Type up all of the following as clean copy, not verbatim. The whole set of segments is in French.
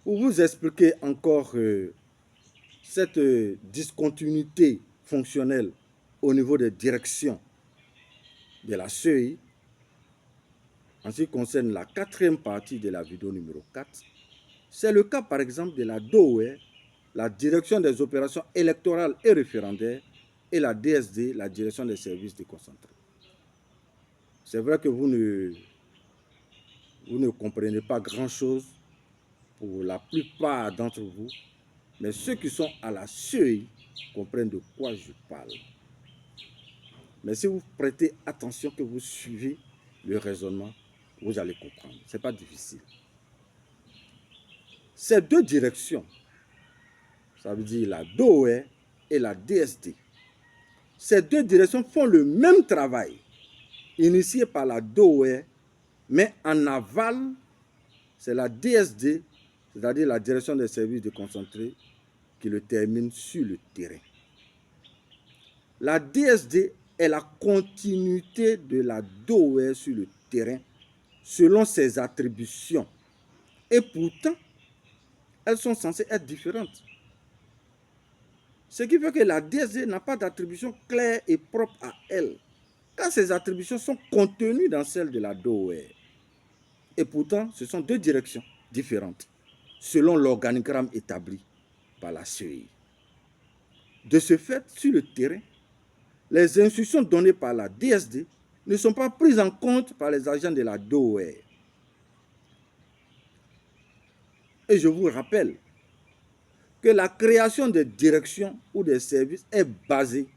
Pour vous expliquer encore cette discontinuité fonctionnelle au niveau des directions de la CEI, en ce qui concerne la quatrième partie de la vidéo numéro 4, c'est le cas par exemple de la DOE, la direction des opérations électorales et référendaires, et la DSD, la direction des services déconcentrés. C'est vrai que vous ne comprenez pas grand-chose pour la plupart d'entre vous, mais ceux qui sont à la CEI comprennent de quoi je parle. Mais si vous prêtez attention, que vous suivez le raisonnement, vous allez comprendre. Ce n'est pas difficile. Ces deux directions, ça veut dire la DOE et la DSD, ces deux directions font le même travail, initié par la DOE, mais en aval, c'est la DSD, c'est-à-dire la direction des services déconcentrés, qui le termine sur le terrain. La DSD est la continuité de la DOE sur le terrain selon ses attributions. Et pourtant, elles sont censées être différentes. Ce qui fait que la DSD n'a pas d'attribution claire et propre à elle, car ses attributions sont contenues dans celles de la DOE. Et pourtant, ce sont deux directions différentes, selon l'organigramme établi par la CEI. De ce fait, sur le terrain, les instructions données par la DSD ne sont pas prises en compte par les agents de la DOE. Et je vous rappelle que la création des directions ou des services est basée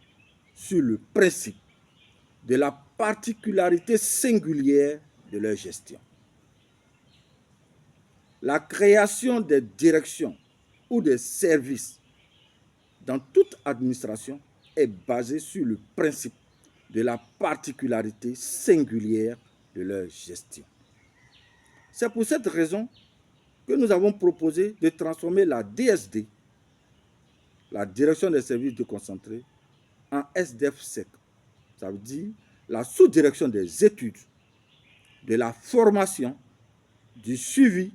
sur le principe de la particularité singulière de leur gestion. La création des directions ou des services dans toute administration est basée sur le principe de la particularité singulière de leur gestion. C'est pour cette raison que nous avons proposé de transformer la DSD, la direction des services déconcentrés, en SDFSEC. Ça veut dire la sous-direction des études, de la formation, du suivi,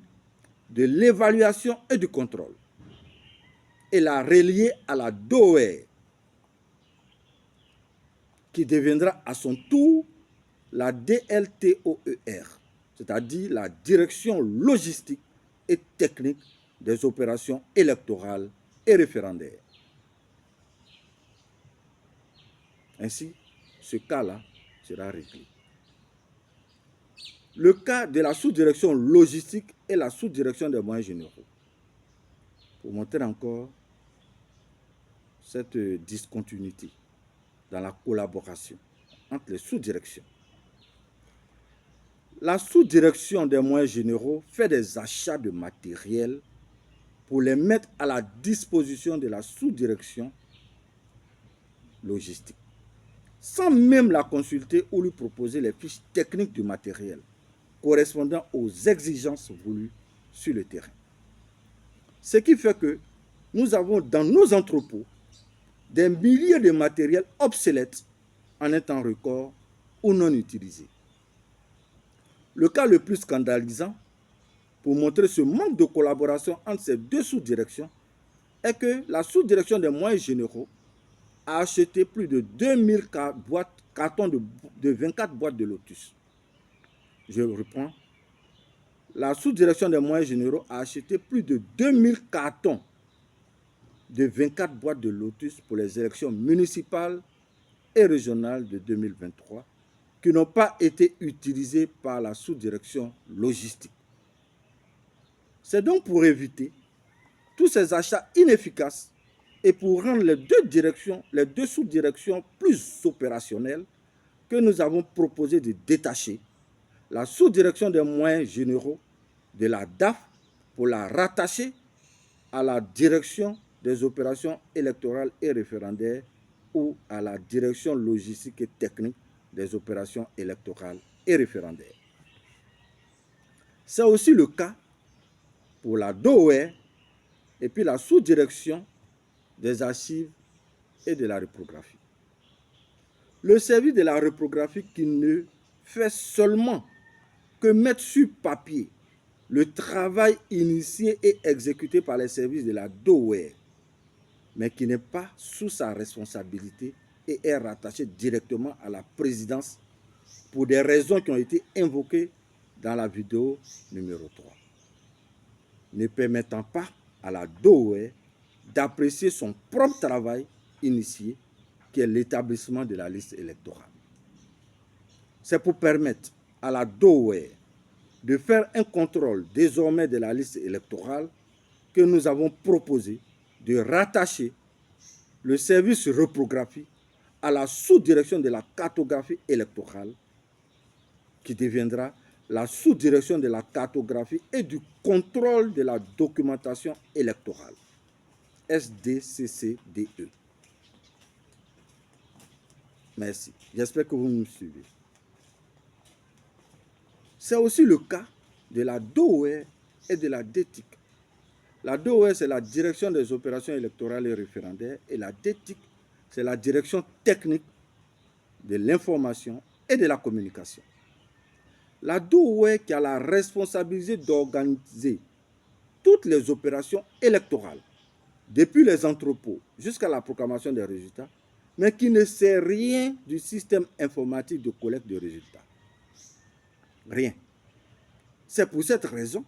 de l'évaluation et du contrôle, et la relier à la DOE, qui deviendra à son tour la DLTOER, c'est-à-dire la direction logistique et technique des opérations électorales et référendaires. Ainsi, ce cas-là sera réglé. Le cas de la sous-direction logistique et la sous-direction des moyens généraux. Pour montrer encore cette discontinuité dans la collaboration entre les sous-directions. La sous-direction des moyens généraux fait des achats de matériel pour les mettre à la disposition de la sous-direction logistique, sans même la consulter ou lui proposer les fiches techniques du matériel correspondant aux exigences voulues sur le terrain. Ce qui fait que nous avons dans nos entrepôts des milliers de matériels obsolètes en un temps record ou non utilisés. Le cas le plus scandalisant, pour montrer ce manque de collaboration entre ces deux sous-directions, est que la sous-direction des moyens généraux a acheté plus de 2000 cartons de 24 boîtes de Lotus. Je reprends. La sous-direction des moyens généraux a acheté plus de 2000 cartons de 24 boîtes de Lotus pour les élections municipales et régionales de 2023 qui n'ont pas été utilisés par la sous-direction logistique. C'est donc pour éviter tous ces achats inefficaces et pour rendre les deux sous-directions plus opérationnelles que nous avons proposé de détacher la sous-direction des moyens généraux de la DAF pour la rattacher à la direction des opérations électorales et référendaires ou à la direction logistique et technique des opérations électorales et référendaires. C'est aussi le cas pour la DOE et puis la sous-direction des archives et de la reprographie. Le service de la reprographie qui ne fait seulement que mettre sur papier le travail initié et exécuté par les services de la DOWER, mais qui n'est pas sous sa responsabilité et est rattaché directement à la présidence pour des raisons qui ont été invoquées dans la vidéo numéro 3, ne permettant pas à la DOWER d'apprécier son propre travail initié, qui est l'établissement de la liste électorale. C'est pour permettre à la DOWER de faire un contrôle désormais de la liste électorale que nous avons proposé de rattacher le service reprographie à la sous-direction de la cartographie électorale, qui deviendra la sous-direction de la cartographie et du contrôle de la documentation électorale, SDCCDE. Merci. J'espère que vous me suivez. C'est aussi le cas de la DOWER et de la DETIC. La DOWER, c'est la direction des opérations électorales et référendaires, et la DETIC, c'est la direction technique de l'information et de la communication. La DOWER, qui a la responsabilité d'organiser toutes les opérations électorales, depuis les entrepôts jusqu'à la proclamation des résultats, mais qui ne sait rien du système informatique de collecte de résultats. Rien. C'est pour cette raison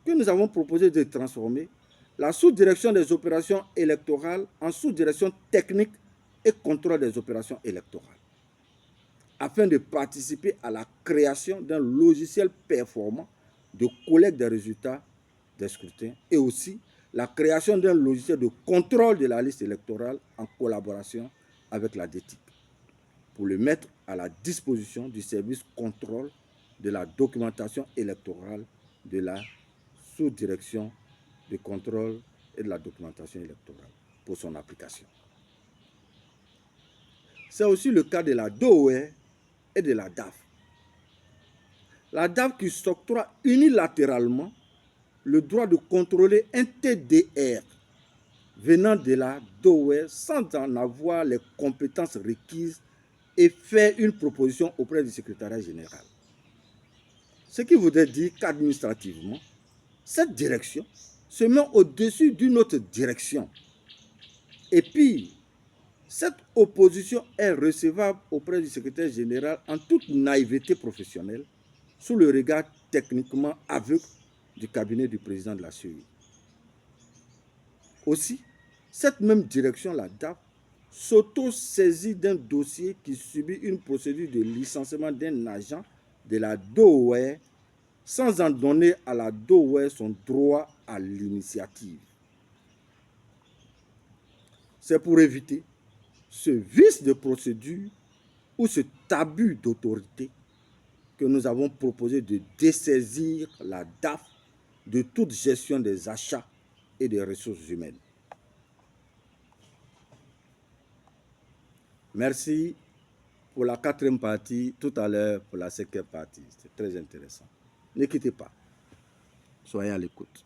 que nous avons proposé de transformer la sous-direction des opérations électorales en sous-direction technique et contrôle des opérations électorales, afin de participer à la création d'un logiciel performant de collecte des résultats des scrutins et aussi la création d'un logiciel de contrôle de la liste électorale en collaboration avec la DETIC, pour le mettre à la disposition du service contrôle de la documentation électorale de la sous-direction de contrôle et de la documentation électorale pour son application. C'est aussi le cas de la DOWER et de la DAF. La DAF qui s'octroie unilatéralement le droit de contrôler un TDR venant de la DOWER sans en avoir les compétences requises et faire une proposition auprès du secrétariat général. Ce qui voudrait dire qu'administrativement, cette direction se met au-dessus d'une autre direction. Et puis, cette opposition est recevable auprès du secrétaire général en toute naïveté professionnelle, sous le regard techniquement aveugle du cabinet du président de la CEI. Aussi, cette même direction, la DAF, s'auto-saisit d'un dossier qui subit une procédure de licenciement d'un agent de la DOWER sans en donner à la DOWER son droit à l'initiative. C'est pour éviter ce vice de procédure ou cet abus d'autorité que nous avons proposé de dessaisir la DAF de toute gestion des achats et des ressources humaines. Merci pour la 4e partie, tout à l'heure pour la 5e partie. C'est très intéressant. Ne quittez pas. Soyez à l'écoute.